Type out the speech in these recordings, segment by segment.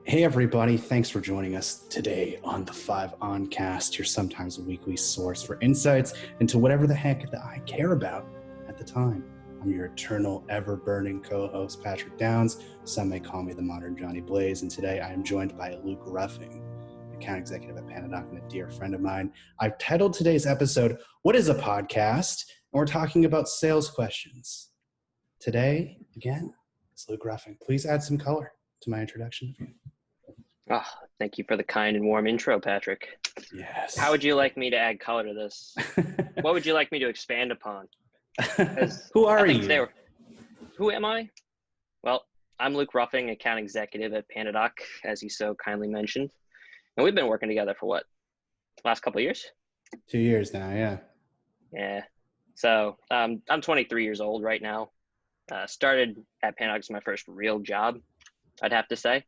Hey everybody, thanks for joining us today on the 5 On Cast, your sometimes weekly source for insights into whatever the heck that I care about at the time. I'm your eternal, ever-burning co-host, Patrick Downs. Some may call me the modern Johnny Blaze, and today I am joined by Luke Ruffing, account executive at Panadoc and a dear friend of mine. I've titled today's episode, What is a Podcast? And we're talking about sales questions. Today, again, is Luke Ruffing. Please add some color to my introduction of you. Oh, thank you for the kind and warm intro, Patrick. Yes. How would you like me to add color to this? What would you like me to expand upon? Who are you? Who am I? Well, I'm Luke Ruffing, account executive at Panadoc, as you so kindly mentioned. And we've been working together for what? Last couple of years? 2 years now, yeah. Yeah. So I'm 23 years old right now. Started at Panadoc as my first real job, I'd have to say.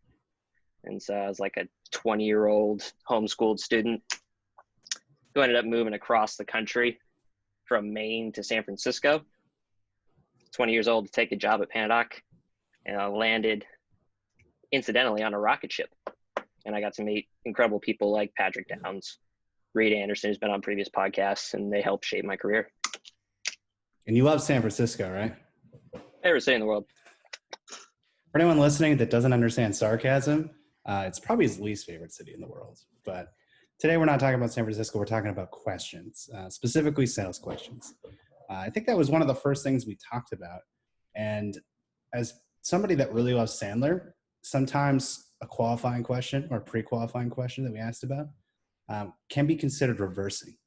And so I was like a 20-year-old homeschooled student who ended up moving across the country from Maine to San Francisco. 20 years old to take a job at Panadoc, and I landed incidentally on a rocket ship. And I got to meet incredible people like Patrick Downs, Reed Anderson, who's been on previous podcasts, and they helped shape my career. And you love San Francisco, right? Favorite city in the world. For anyone listening that doesn't understand sarcasm, it's probably his least favorite city in the world. But today we're not talking about San Francisco. We're talking about questions, specifically sales questions. I think that was one of the first things we talked about. And as somebody that really loves Sandler, sometimes a qualifying question or pre-qualifying question that we asked about can be considered reversing,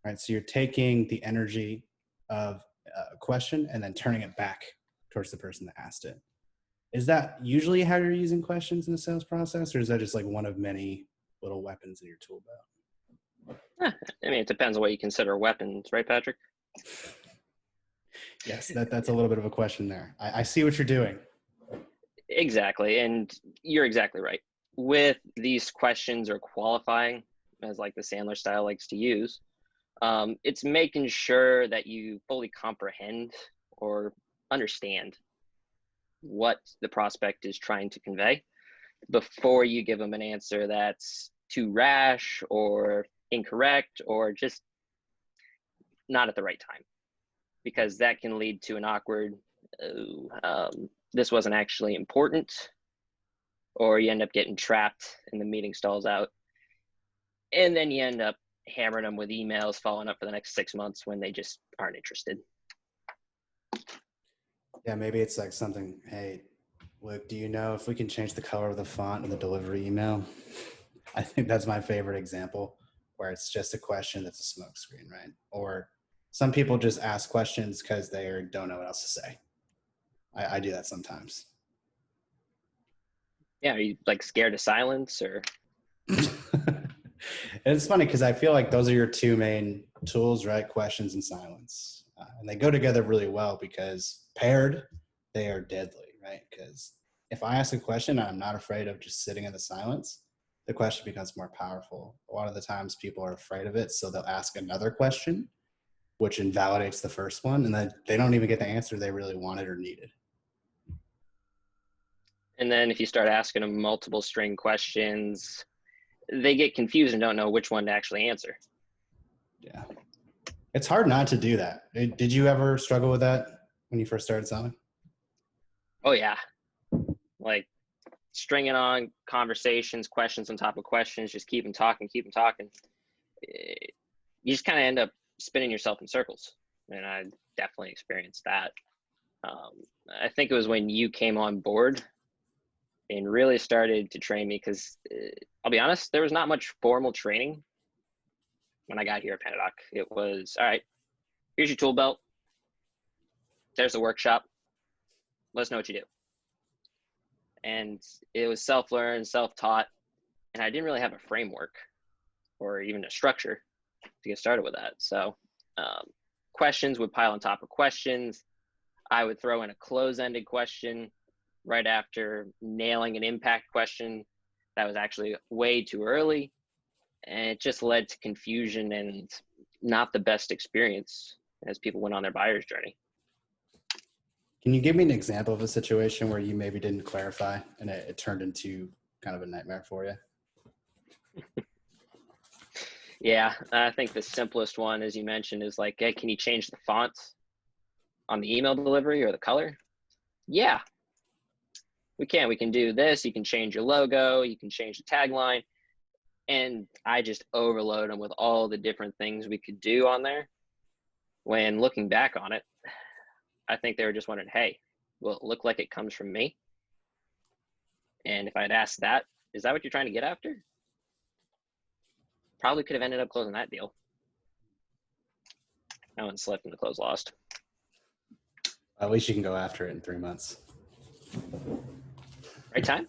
right? So you're taking the energy of a question and then turning it back towards the person that asked it. Is that usually how you're using questions in the sales process, or is that just like one of many little weapons in your tool belt? I mean, it depends on what you consider weapons, right, Patrick? Yes, that's a little bit of a question there. I see what you're doing. Exactly, and you're exactly right. With these questions or qualifying, as like the Sandler style likes to use, it's making sure that you fully comprehend or understand what the prospect is trying to convey before you give them an answer that's too rash or incorrect or just not at the right time, because that can lead to an awkward, this wasn't actually important, or you end up getting trapped and the meeting stalls out. And then you end up hammering them with emails following up for the next 6 months when they just aren't interested. Yeah, maybe it's like something, hey, Luke, do you know if we can change the color of the font in the delivery email? I think that's my favorite example, where it's just a question that's a smokescreen, right? Or some people just ask questions because they don't know what else to say. I do that sometimes. Yeah, are you like scared of silence or? It's funny because I feel like those are your two main tools, right? Questions and silence. And they go together really well because paired, they are deadly, right? Because if I ask a question and I'm not afraid of just sitting in the silence, the question becomes more powerful. A lot of the times people are afraid of it, so they'll ask another question, which invalidates the first one, and then they don't even get the answer they really wanted or needed. And then if you start asking them multiple string questions, they get confused and don't know which one to actually answer. Yeah. It's hard not to do that. Did you ever struggle with that when you first started selling? Oh, yeah. Like stringing on conversations, questions on top of questions, just keep them talking. You just kind of end up spinning yourself in circles. And I definitely experienced that. I think it was when you came on board and really started to train me, because I'll be honest, there was not much formal training when I got here at Panadoc. It was, all right, here's your tool belt. There's the workshop. Let us know what you do. And it was self-learned, self-taught, and I didn't really have a framework or even a structure to get started with that. So questions would pile on top of questions. I would throw in a close-ended question right after nailing an impact question that was actually way too early. And it just led to confusion and not the best experience as people went on their buyer's journey. Can you give me an example of a situation where you maybe didn't clarify and it turned into kind of a nightmare for you? Yeah, I think the simplest one, as you mentioned, is like, hey, can you change the fonts on the email delivery or the color? Yeah, we can. We can do this. You can change your logo. You can change the tagline. And I just overload them with all the different things we could do on there. When looking back on it, I think they were just wondering, hey, will it look like it comes from me? And if I'd asked that, is that what you're trying to get after? Probably could have ended up closing that deal. I went slipped and the close lost. At least you can go after it in 3 months. Right time?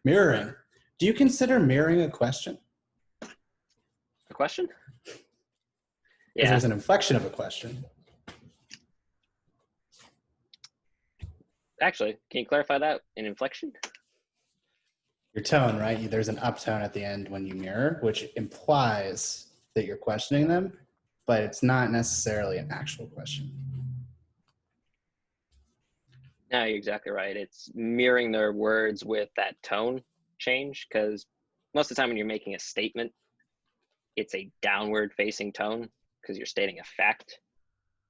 Mirroring. Do you consider mirroring a question? A question? Because Yeah. there's an inflection of a question. Actually, can you clarify that? An inflection? Your tone, right? There's an uptone at the end when you mirror, which implies that you're questioning them, but it's not necessarily an actual question. No, you're exactly right. It's mirroring their words with that tone change, because most of the time when you're making a statement, it's a downward facing tone because you're stating a fact.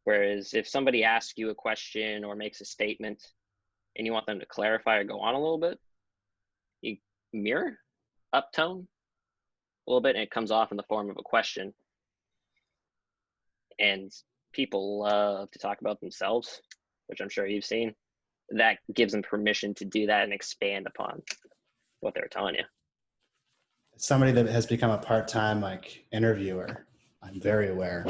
Whereas if somebody asks you a question or makes a statement and you want them to clarify or go on a little bit, you mirror uptone a little bit and it comes off in the form of a question. And people love to talk about themselves, which I'm sure you've seen. That gives them permission to do that and expand upon what they're telling you. Somebody that has become a part-time interviewer, I'm very aware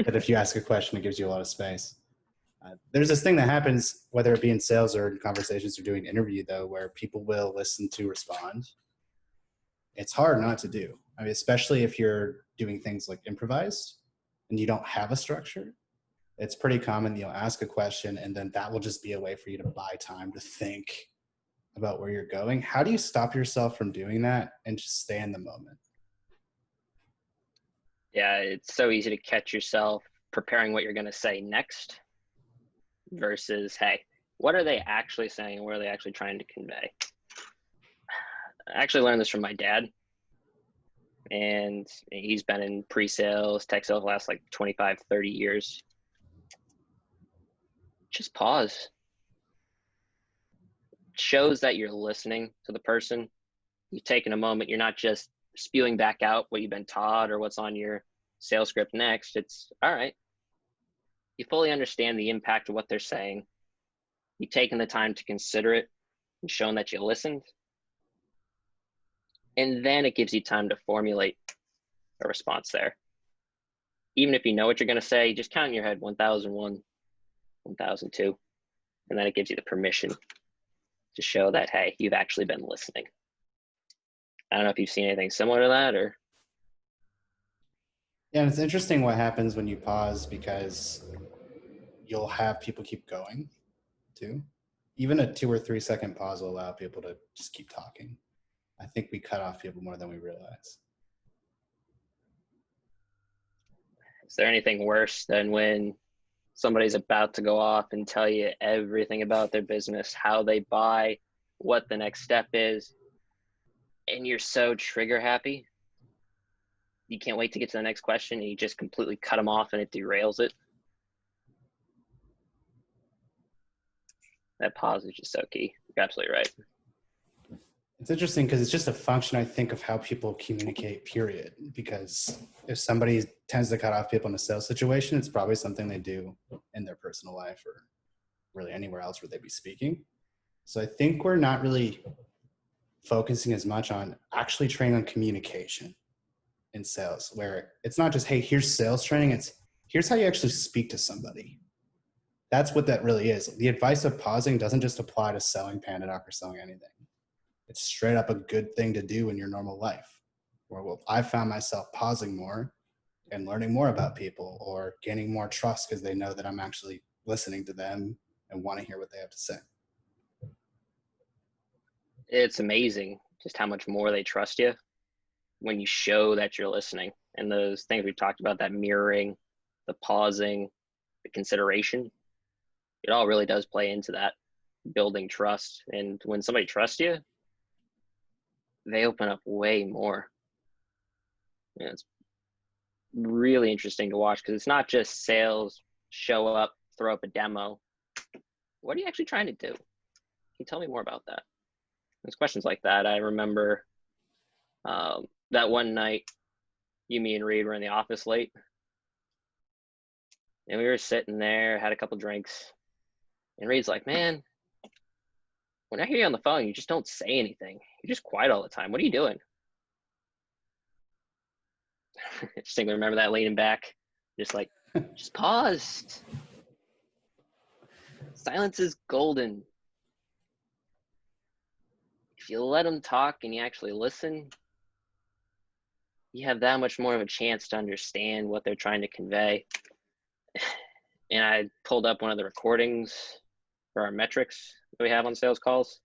that if you ask a question, it gives you a lot of space. There's this thing that happens, whether it be in sales or in conversations or doing an interview, though, where people will listen to respond. It's hard not to do. I mean, especially if you're doing things like improvised and you don't have a structure. It's pretty common you'll ask a question and then that will just be a way for you to buy time to think about where you're going. How do you stop yourself from doing that and just stay in the moment? Yeah, it's so easy to catch yourself preparing what you're going to say next versus, hey, what are they actually saying? What are they actually trying to convey? I actually learned this from my dad, and he's been in pre-sales, tech sales the last 25, 30 years. Just pause. It shows that you're listening to the person. You've taken a moment. You're not just spewing back out what you've been taught or what's on your sales script next. It's all right. You fully understand the impact of what they're saying. You've taken the time to consider it and shown that you listened. And then it gives you time to formulate a response there. Even if you know what you're going to say, just count in your head 1001, 1002. And then it gives you the permission to show that, hey, you've actually been listening. I don't know if you've seen anything similar to that or. Yeah, and it's interesting what happens when you pause because you'll have people keep going too. Even a 2 or 3 second pause will allow people to just keep talking. I think we cut off people more than we realize. Is there anything worse than when somebody's about to go off and tell you everything about their business, how they buy, what the next step is, and you're so trigger happy, you can't wait to get to the next question, and you just completely cut them off and it derails it? That pause is just so key. You're absolutely right. It's interesting because it's just a function, I think, of how people communicate, period. Because if somebody tends to cut off people in a sales situation, it's probably something they do in their personal life or really anywhere else where they'd be speaking. So I think we're not really focusing as much on actually training on communication in sales, where it's not just, hey, here's sales training. It's here's how you actually speak to somebody. That's what that really is. The advice of pausing doesn't just apply to selling PandaDoc or selling anything. It's straight up a good thing to do in your normal life. Where I found myself pausing more and learning more about people or gaining more trust because they know that I'm actually listening to them and want to hear what they have to say. It's amazing just how much more they trust you when you show that you're listening. And those things we talked about, that mirroring, the pausing, the consideration, it all really does play into that. building trust. And when somebody trusts you, they open up way more. And it's really interesting to watch because it's not just sales, show up, throw up a demo. What are you actually trying to do? Can you tell me more about that? There's questions like that. I remember that one night, me, and Reed were in the office late. And we were sitting there, had a couple drinks. And Reed's like, man, when I hear you on the phone, you just don't say anything. You're just quiet all the time. What are you doing? I distinctly remember that leaning back, just like, just pause. Silence is golden. If you let them talk and you actually listen, you have that much more of a chance to understand what they're trying to convey. And I pulled up one of the recordings for our metrics that we have on sales calls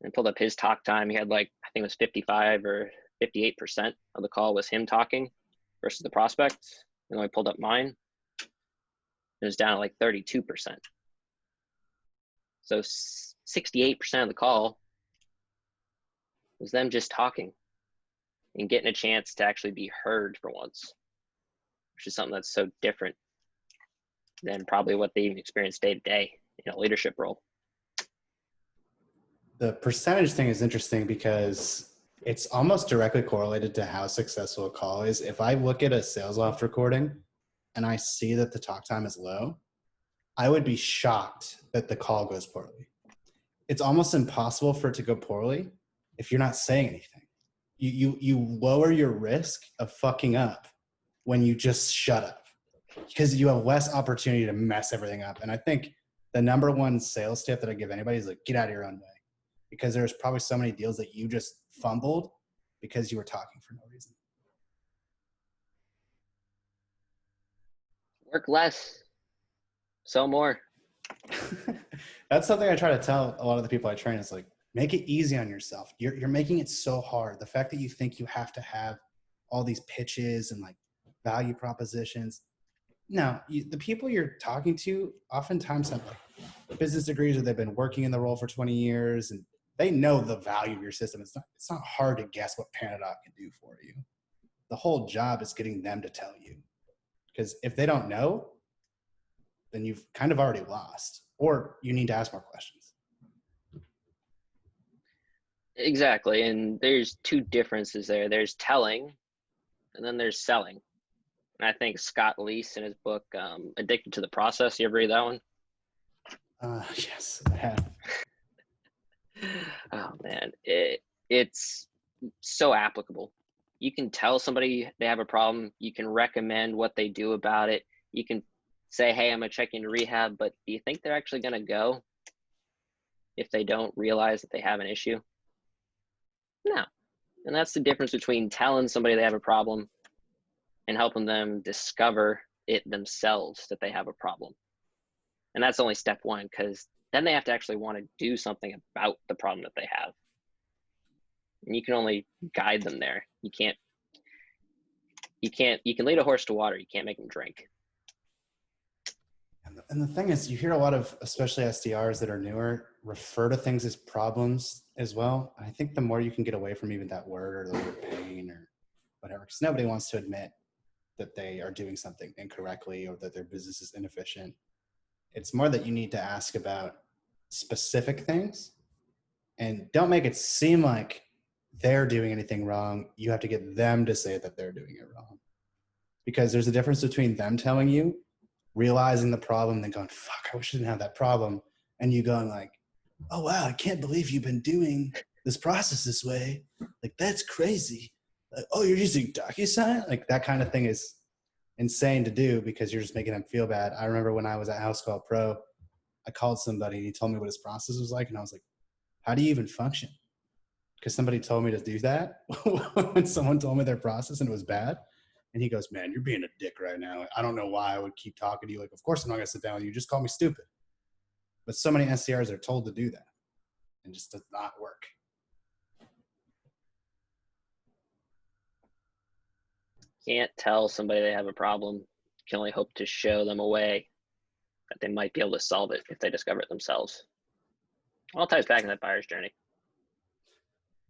and pulled up his talk time. He had like, I think it was 55 or 58% of the call was him talking versus the prospects. And when I pulled up mine, it was down to like 32%. So 68% of the call was them just talking and getting a chance to actually be heard for once, which is something that's so different than probably what they even experience day to day in a leadership role. The percentage thing is interesting because it's almost directly correlated to how successful a call is. If I look at a sales loft recording and I see that the talk time is low, I would be shocked that the call goes poorly. It's almost impossible for it to go poorly if you're not saying anything. You lower your risk of fucking up when you just shut up because you have less opportunity to mess everything up. And I think the number one sales tip that I give anybody is like, get out of your own way, because there's probably so many deals that you just fumbled because you were talking for no reason. Work less, sell more. That's something I try to tell a lot of the people I train. Is like, make it easy on yourself. You're making it so hard. The fact that you think you have to have all these pitches and like value propositions. No, the people you're talking to oftentimes have like business degrees, or they've been working in the role for 20 years and they know the value of your system. It's not hard to guess what Panadoc can do for you. The whole job is getting them to tell you, because if they don't know, then you've kind of already lost, or you need to ask more questions. Exactly. And there's two differences there. There's telling and then there's selling. And I think Scott Leese in his book, Addicted to the Process, you ever read that one? Yes, I have. Oh man, it's so applicable. You can tell somebody they have a problem. You can recommend what they do about it. You can say, hey, I'm gonna check into rehab, but do you think they're actually gonna go if they don't realize that they have an issue? No. And that's the difference between telling somebody they have a problem and helping them discover it themselves that they have a problem. And that's only step one, because then they have to actually want to do something about the problem that they have. And you can only guide them there. You can lead a horse to water. You can't make them drink. And the thing is, you hear a lot of, especially SDRs that are newer, refer to things as problems as well. I think the more you can get away from even that word or the word pain or whatever, because nobody wants to admit that they are doing something incorrectly or that their business is inefficient. It's more that you need to ask about specific things, and don't make it seem like they're doing anything wrong. You have to get them to say that they're doing it wrong, because there's a difference between them telling you, realizing the problem, then going, fuck, I wish I didn't have that problem. And you going like, oh, wow, I can't believe you've been doing this process this way. Like, that's crazy. Like, oh, you're using DocuSign? Like, that kind of thing is insane to do because you're just making them feel bad. I remember when I was at House Call Pro, I called somebody and he told me what his process was like. And I was like, how do you even function? Because somebody told me to do that when someone told me their process and it was bad. And he goes, man, you're being a dick right now. I don't know why I would keep talking to you. Like, of course I'm not going to sit down with you. Just call me stupid. But so many SDRs are told to do that and just does not work. Can't tell somebody they have a problem. You can only hope to show them a way that they might be able to solve it if they discover it themselves. All ties back in that buyer's journey.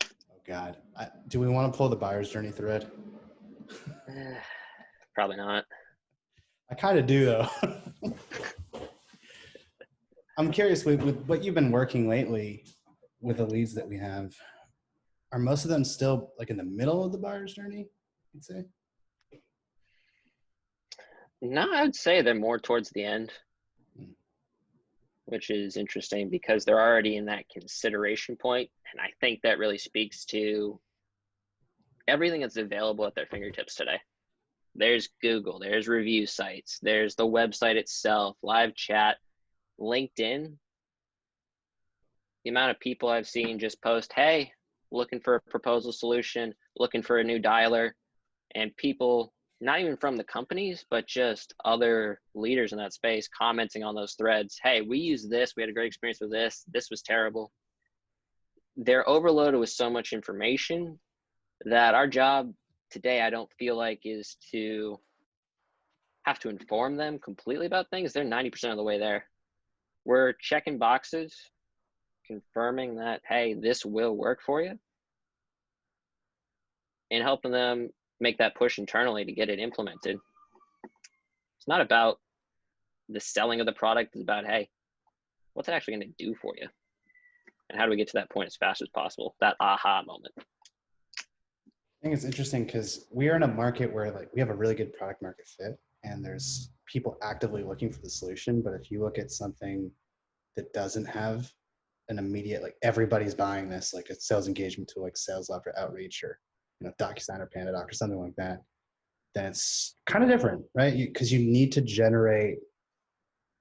Oh God, do we want to pull the buyer's journey thread? Probably not. I kind of do though. I'm curious with what you've been working lately with the leads that we have. Are most of them still like in the middle of the buyer's journey, you'd say? No, I would say they're more towards the end, Hmm. which is interesting because they're already in that consideration point. And I think that really speaks to everything that's available at their fingertips today. There's Google, there's review sites, there's the website itself, live chat, LinkedIn. The amount of people I've seen just post, hey, looking for a proposal solution, looking for a new dialer, and people, not even from the companies, but just other leaders in that space commenting on those threads. Hey, we used this. We had a great experience with this. This was terrible. They're overloaded with so much information that our job today, I don't feel like, is to have to inform them completely about things. They're 90% of the way there. We're checking boxes, confirming that, hey, this will work for you, and helping them make that push internally to get it implemented. It's not about the selling of the product. It's about, hey, what's it actually going to do for you? And how do we get to that point as fast as possible? That aha moment. I think it's interesting because we are in a market where like we have a really good product market fit and there's people actively looking for the solution. But if you look at something that doesn't have an immediate, like everybody's buying this, like a sales engagement tool, like Sales Loft or Outreach or, DocuSign or PandaDoc or something like that, then it's kind of different, right? Because you need to generate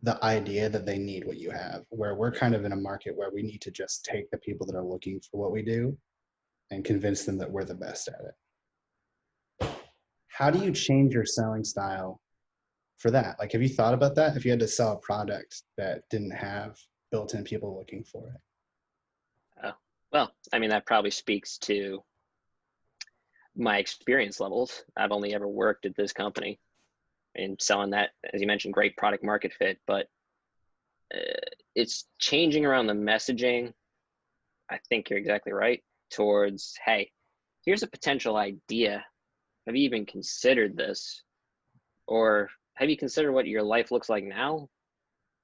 the idea that they need what you have, where we're kind of in a market where we need to just take the people that are looking for what we do and convince them that we're the best at it. How do you change your selling style for that? Like, have you thought about that? If you had to sell a product that didn't have built-in people looking for it? Well, I mean, that probably speaks to my experience levels. I've only ever worked at this company and selling that, as you mentioned, great product market fit, but it's changing around the messaging. I think you're exactly right, towards, hey, here's a potential idea. Have you even considered this? Or have you considered what your life looks like now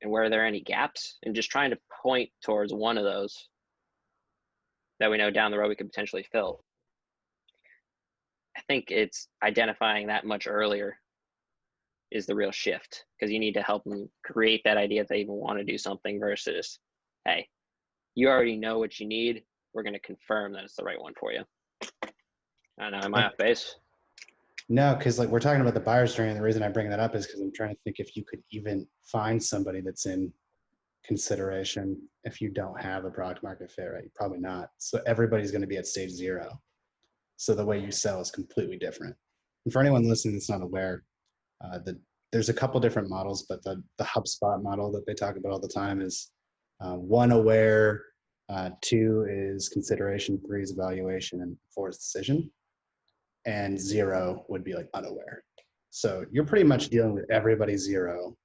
and where there are any gaps? And just trying to point towards one of those that we know down the road we could potentially fill. I think it's identifying that much earlier is the real shift, because you need to help them create that idea if they even want to do something versus, hey, you already know what you need. We're going to confirm that it's the right one for you. I don't know. Am I off base? No, because like we're talking about the buyer's journey, and the reason I bring that up is because I'm trying to think if you could even find somebody that's in consideration if you don't have a product market fit, right? Probably not. So everybody's going to be at stage 0. So the way you sell is completely different. And for anyone listening that's not aware, there's a couple different models, but the HubSpot model that they talk about all the time is 1, aware, 2 is consideration, 3 is evaluation, and 4 is decision. And 0 would be like unaware. So you're pretty much dealing with everybody 0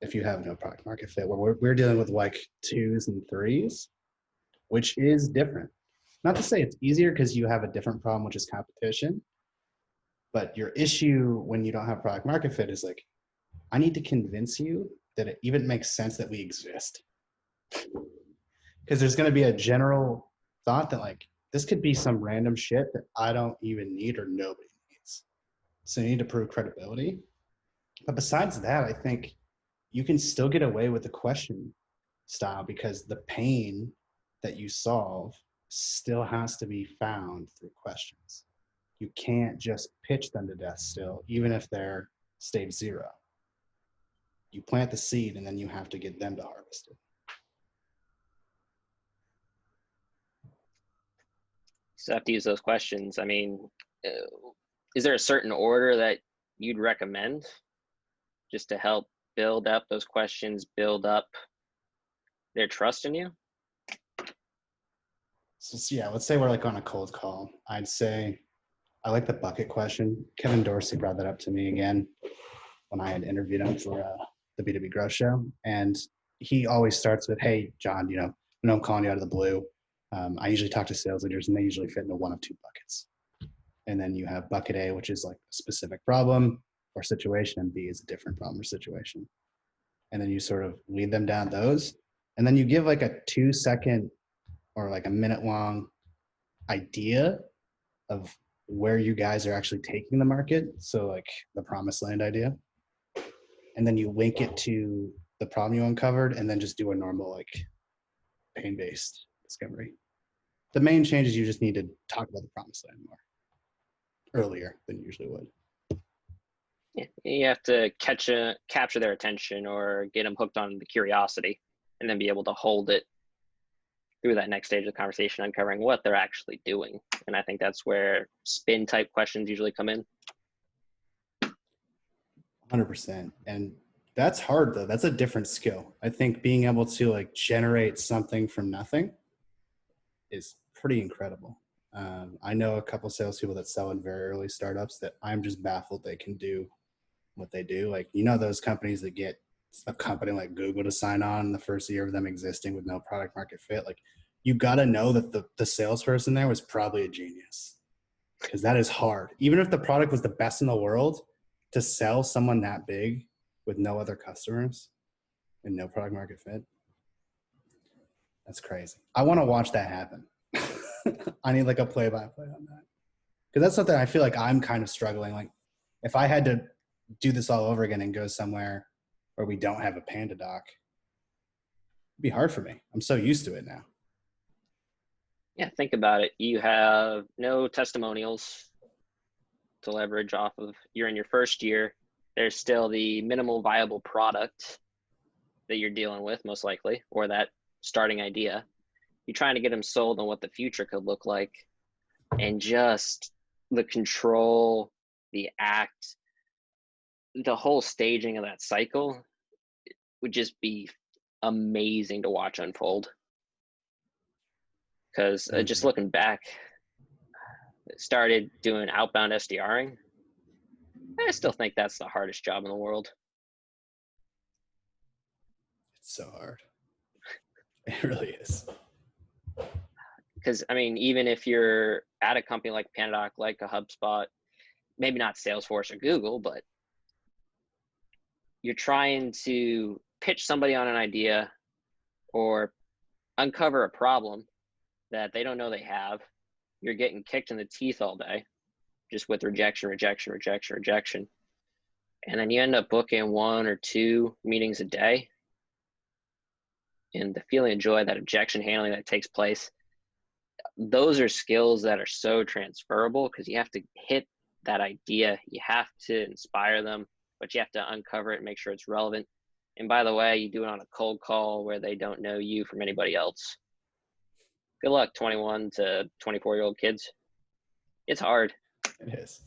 if you have no product market fit. Where we're dealing with like 2s and 3s, which is different. Not to say it's easier because you have a different problem, which is competition. But your issue when you don't have product market fit is like, I need to convince you that it even makes sense that we exist. Because there's going to be a general thought that like, this could be some random shit that I don't even need or nobody needs. So you need to prove credibility. But besides that, I think you can still get away with the question style because the pain that you solve still has to be found through questions. You can't just pitch them to death still, even if they're stage 0. You plant the seed and then you have to get them to harvest it. So I have to use those questions. I mean, is there a certain order that you'd recommend just to help build up those questions, build up their trust in you? So yeah, let's say we're like on a cold call. I'd say I like the bucket question. Kevin Dorsey brought that up to me again when I had interviewed him for the B2B Growth Show. And he always starts with, hey, John, I'm calling you out of the blue. I usually talk to sales leaders and they usually fit into one of two buckets. And then you have bucket A, which is like a specific problem or situation, and B is a different problem or situation. And then you sort of lead them down those. And then you give like a 2-second or like a minute long idea of where you guys are actually taking the market. So like the promised land idea. And then you link it to the problem you uncovered and then just do a normal like pain-based discovery. The main change is you just need to talk about the promised land more earlier than you usually would. Yeah, you have to capture their attention or get them hooked on the curiosity, and then be able to hold it through that next stage of the conversation, uncovering what they're actually doing. And I think that's where spin type questions usually come in. 100%. And that's hard though. That's a different skill. I think being able to like generate something from nothing is pretty incredible. I know a couple salespeople that sell in very early startups that I'm just baffled they can do what they do. Like, you know, those companies that get a company like Google to sign on in the first year of them existing with no product market fit. Like, you got to know that the salesperson there was probably a genius, because that is hard. Even if the product was the best in the world, to sell someone that big with no other customers and no product market fit, that's crazy. I want to watch that happen. I need like a play-by-play on that, because that's something I feel like I'm kind of struggling. Like, if I had to do this all over again and go somewhere where we don't have a Panda doc, it'd be hard for me. I'm so used to it now. Yeah, think about it. You have no testimonials to leverage off of. You're in your first year. There's still the minimal viable product that you're dealing with, most likely, or that starting idea. You're trying to get them sold on what the future could look like, and just the control, the act, the whole staging of that cycle would just be amazing to watch unfold. Because just looking back, started doing outbound SDRing. I still think that's the hardest job in the world. It's so hard. It really is. Because, I mean, even if you're at a company like Panadoc, like a HubSpot, maybe not Salesforce or Google, but you're trying to pitch somebody on an idea or uncover a problem that they don't know they have. You're getting kicked in the teeth all day, just with rejection. And then you end up booking 1 or 2 meetings a day. And the feeling of joy, that objection handling that takes place, those are skills that are so transferable, because you have to hit that idea. You have to inspire them, but you have to uncover it and make sure it's relevant. And by the way, you do it on a cold call where they don't know you from anybody else. Good luck, 21 to 24-year-old kids. It's hard. It is.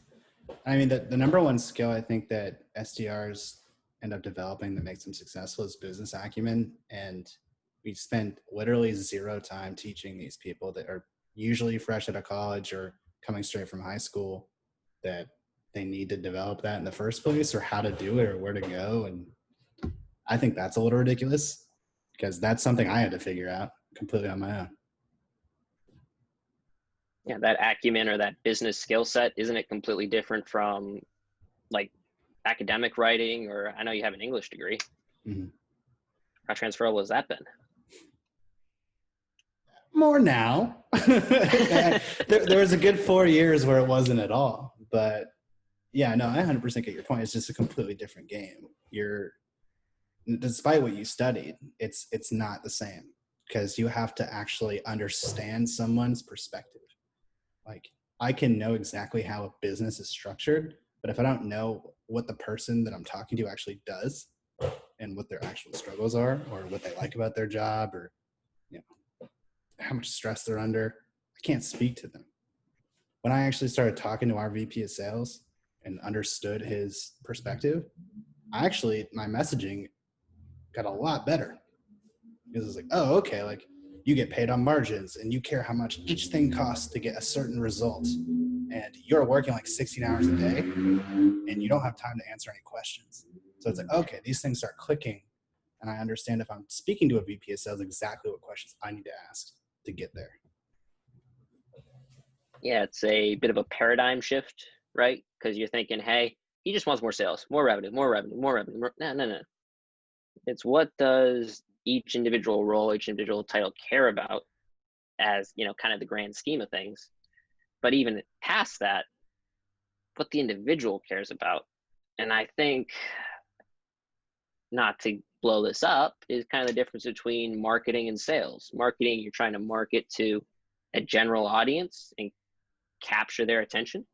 I mean, the number one skill I think that SDRs end up developing that makes them successful is business acumen. And we spend literally 0 time teaching these people that are usually fresh out of college or coming straight from high school that they need to develop that in the first place, or how to do it, or where to go. And I think that's a little ridiculous, because that's something I had to figure out completely on my own. Yeah, that acumen or that business skill set, isn't it completely different from like academic writing? Or I know you have an English degree. Mm-hmm. How transferable has that been? More now. there was a good 4 years where it wasn't at all. But yeah, no, I 100% get your point. It's just a completely different game. Despite what you studied, it's not the same, because you have to actually understand someone's perspective. Like, I can know exactly how a business is structured, but if I don't know what the person that I'm talking to actually does and what their actual struggles are, or what they like about their job, or, you know, how much stress they're under, I can't speak to them. When I actually started talking to our VP of sales and understood his perspective, my messaging got a lot better. Because it's like, oh, okay, like, you get paid on margins and you care how much each thing costs to get a certain result. And you're working like 16 hours a day and you don't have time to answer any questions. So it's like, okay, these things start clicking and I understand if I'm speaking to a VP of sales exactly what questions I need to ask to get there. Yeah, it's a bit of a paradigm shift, right? Because you're thinking, hey, he just wants more sales, more revenue, more revenue, more revenue. No. It's what does each individual role, each individual title care about as, kind of the grand scheme of things. But even past that, what the individual cares about. And I think, not to blow this up, is kind of the difference between marketing and sales. Marketing, you're trying to market to a general audience and capture their attention,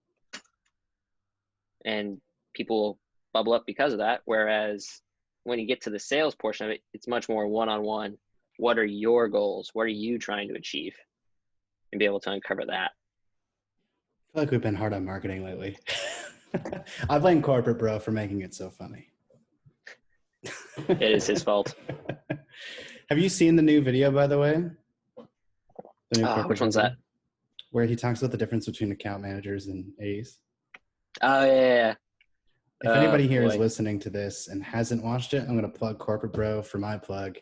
and people will bubble up because of that. Whereas when you get to the sales portion of it, it's much more one-on-one. What are your goals? What are you trying to achieve? And be able to uncover that. I feel like we've been hard on marketing lately. I blame corporate bro for making it so funny. It is his fault. Have you seen the new video, by the way? The new corporate Which one's video, that? where he talks about the difference between account managers and A's. Oh, yeah. If anybody here is listening to this and hasn't watched it, I'm going to plug corporate bro for my plug.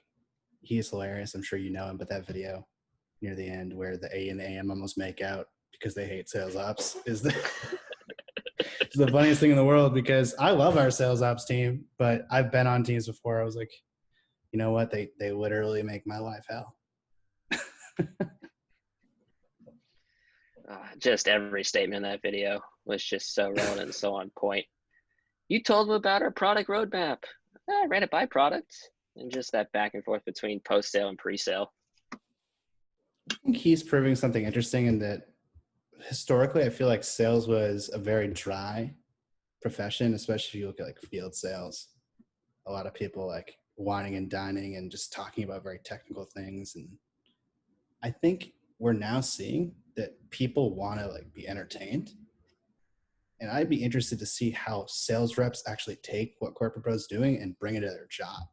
He's hilarious. I'm sure you know him, but that video near the end where the A and the AM almost make out because they hate sales ops is the it's the funniest thing in the world, because I love our sales ops team, but I've been on teams before. I was like, you know what? They literally make my life hell. Just every statement in that video was just so relevant and so on point. You told them about our product roadmap. I ran it by product, and just that back and forth between post-sale and pre-sale. I think he's proving something interesting in that historically, I feel like sales was a very dry profession, especially if you look at like field sales. A lot of people like whining and dining and just talking about very technical things. And I think we're now seeing that people want to like be entertained. And I'd be interested to see how sales reps actually take what corporate bro's doing and bring it to their job.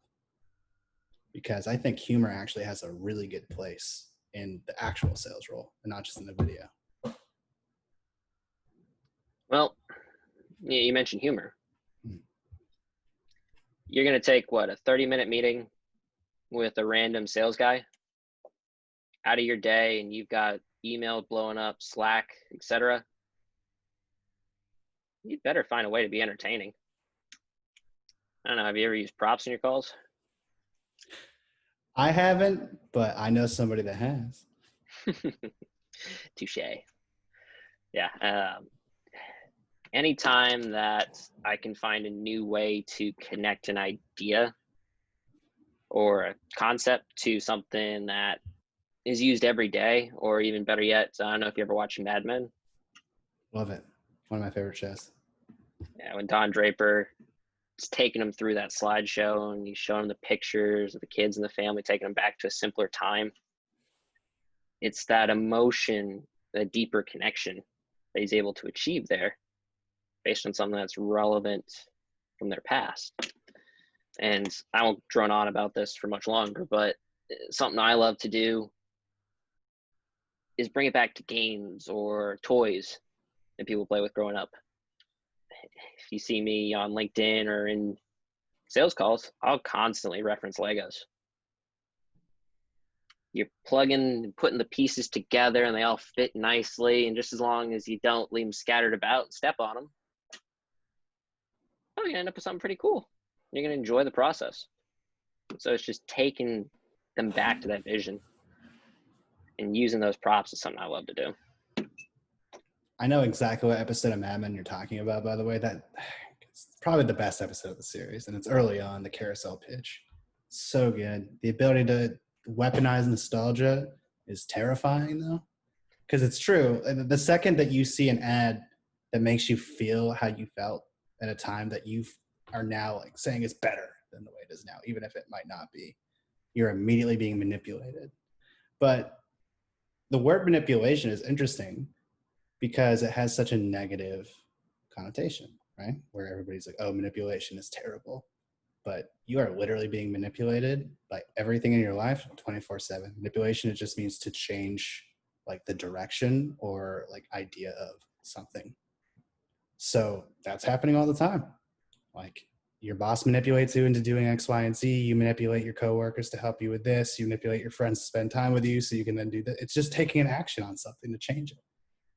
Because I think humor actually has a really good place in the actual sales role and not just in the video. Well, you mentioned humor. You're going to take, what, a 30-minute meeting with a random sales guy out of your day, and you've got email blowing up, Slack, etc. You'd better find a way to be entertaining. I don't know. Have you ever used props in your calls? I haven't, but I know somebody that has. Touche. Yeah. Anytime that I can find a new way to connect an idea or a concept to something that is used every day, or even better yet, I don't know if you ever watched Mad Men. Love it. One of my favorite shows. Yeah, when Don Draper is taking them through that slideshow and he's showing them the pictures of the kids and the family, taking them back to a simpler time. It's that emotion, the deeper connection that he's able to achieve there based on something that's relevant from their past. And I won't drone on about this for much longer, but something I love to do is bring it back to games or toys that people play with growing up. If you see me on LinkedIn or in sales calls, I'll constantly reference Legos. You're plugging, putting the pieces together, and they all fit nicely. And just as long as you don't leave them scattered about and step on them, you're going to end up with something pretty cool. You're going to enjoy the process. So it's just taking them back to that vision, and using those props is something I love to do. I know exactly what episode of Mad Men you're talking about, by the way. It's probably the best episode of the series, and it's early on, the carousel pitch. So good. The ability to weaponize nostalgia is terrifying, though, because it's true. The second that you see an ad that makes you feel how you felt at a time that you are now like saying is better than the way it is now, even if it might not be, you're immediately being manipulated. But the word manipulation is interesting because it has such a negative connotation, right? Where everybody's like, oh, manipulation is terrible. But you are literally being manipulated by everything in your life 24/7. Manipulation, it just means to change like the direction or like idea of something. So that's happening all the time. Like your boss manipulates you into doing X, Y, and Z. You manipulate your coworkers to help you with this. You manipulate your friends to spend time with you so you can then do that. It's just taking an action on something to change it.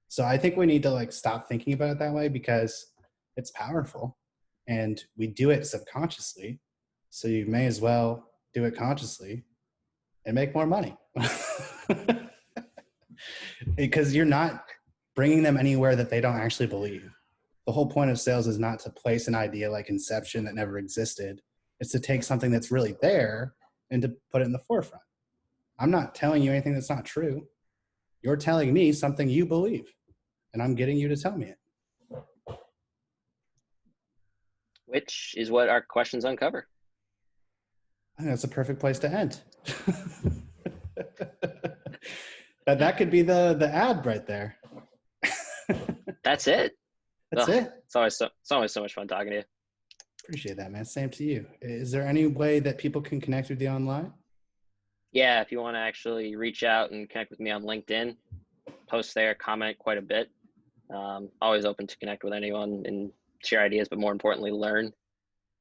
So I think we need to like stop thinking about it that way because it's powerful and we do it subconsciously. So you may as well do it consciously and make more money. Because you're not bringing them anywhere that they don't actually believe. The whole point of sales is not to place an idea like Inception that never existed. It's to take something that's really there and to put it in the forefront. I'm not telling you anything that's not true. You're telling me something you believe, and I'm getting you to tell me it. Which is what our questions uncover. I think that's a perfect place to end. That could be the ad right there. That's it. That's it. It's always so much fun talking to you. Appreciate that, man. Same to you. Is there any way that people can connect with you online? Yeah, if you want to actually reach out and connect with me on LinkedIn, post there, comment quite a bit. Always open to connect with anyone and share ideas, but more importantly, learn.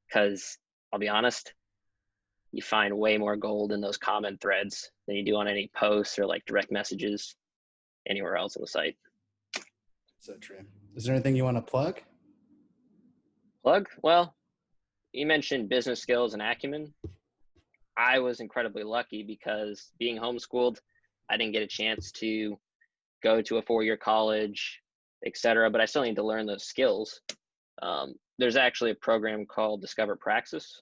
Because I'll be honest, you find way more gold in those comment threads than you do on any posts or like direct messages anywhere else on the site. So true. Is there anything you want to plug? Plug? Well, you mentioned business skills and acumen. I was incredibly lucky because being homeschooled, I didn't get a chance to go to a 4-year college, etc. But I still need to learn those skills. There's actually a program called Discover Praxis.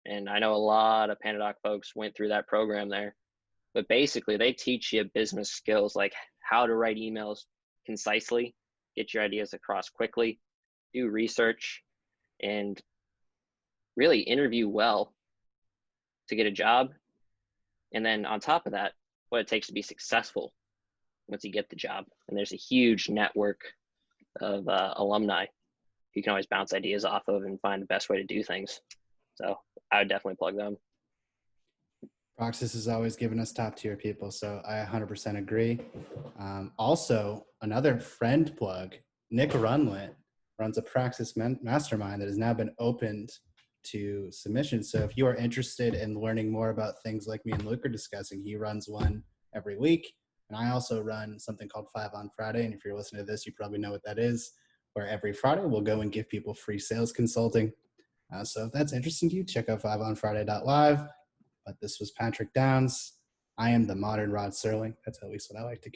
And I know a lot of Panadoc folks went through that program there. But basically, they teach you business skills like how to write emails concisely, get your ideas across quickly, do research, and really interview well to get a job. And then on top of that, what it takes to be successful once you get the job. And there's a huge network of alumni you can always bounce ideas off of and find the best way to do things. So I would definitely plug them. Praxis has always given us top tier people, so I 100% agree. Also, another friend plug, Nick Runlet runs a Praxis mastermind that has now been opened to submissions. So if you are interested in learning more about things like me and Luke are discussing, he runs one every week. And I also run something called 5 on Friday. And if you're listening to this, you probably know what that is, where every Friday we'll go and give people free sales consulting. So if that's interesting to you, check out 5onfriday.live. But this was Patrick Downs. I am the modern Rod Serling. That's at least what I like to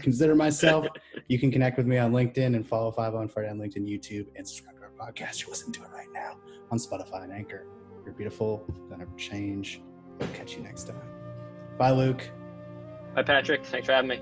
consider myself. You can connect with me on LinkedIn and follow 5 on Friday on LinkedIn, YouTube, and subscribe to our podcast. You're listening to it right now on Spotify and Anchor. You're beautiful. Don't ever change. We'll catch you next time. Bye, Luke. Bye, Patrick. Thanks for having me.